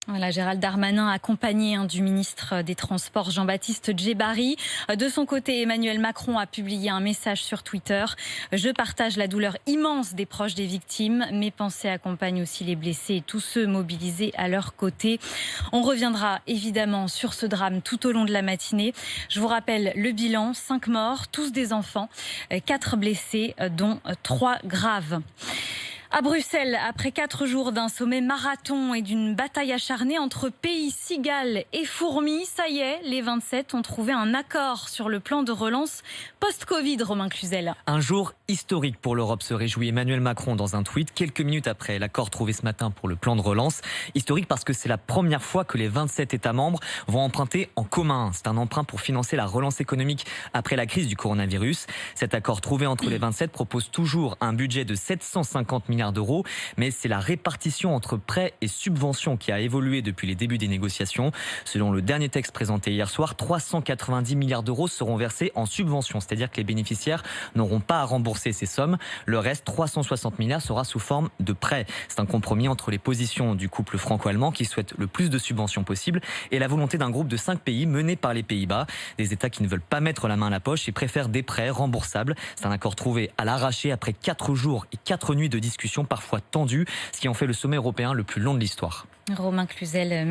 Voilà, Gérald Darmanin accompagné du ministre des Transports Jean-Baptiste Djebbari. De son côté, Emmanuel Macron a publié un message sur Twitter. Je partage la douleur immense des proches des victimes. Mes pensées accompagnent aussi les blessés et tous ceux mobilisés à leur côté. On reviendra évidemment sur ce drame tout au long de la matinée. Je vous rappelle le bilan, 5 morts, tous des enfants, 4 blessés, dont 3 graves. À Bruxelles, après 4 jours d'un sommet marathon et d'une bataille acharnée entre pays, cigales et fourmis, ça y est, les 27 ont trouvé un accord sur le plan de relance post-Covid, Romain Cluzel. Un jour historique pour l'Europe, se réjouit Emmanuel Macron dans un tweet, quelques minutes après l'accord trouvé ce matin pour le plan de relance. Historique parce que c'est la première fois que les 27 États membres vont emprunter en commun. C'est un emprunt pour financer la relance économique après la crise du coronavirus. Cet accord trouvé entre les 27 propose toujours un budget de 750 milliards d'euros, mais c'est la répartition entre prêts et subventions qui a évolué depuis les débuts des négociations. Selon le dernier texte présenté hier soir, 390 milliards d'euros seront versés en subventions, c'est-à-dire que les bénéficiaires n'auront pas à rembourser ces sommes. Le reste, 360 milliards, sera sous forme de prêts. C'est un compromis entre les positions du couple franco-allemand qui souhaite le plus de subventions possible et la volonté d'un groupe de 5 pays mené par les Pays-Bas. Des États qui ne veulent pas mettre la main à la poche et préfèrent des prêts remboursables. C'est un accord trouvé à l'arraché après 4 jours et 4 nuits de discussions parfois tendues, ce qui en fait le sommet européen le plus long de l'histoire. Romain Cluzel, merci.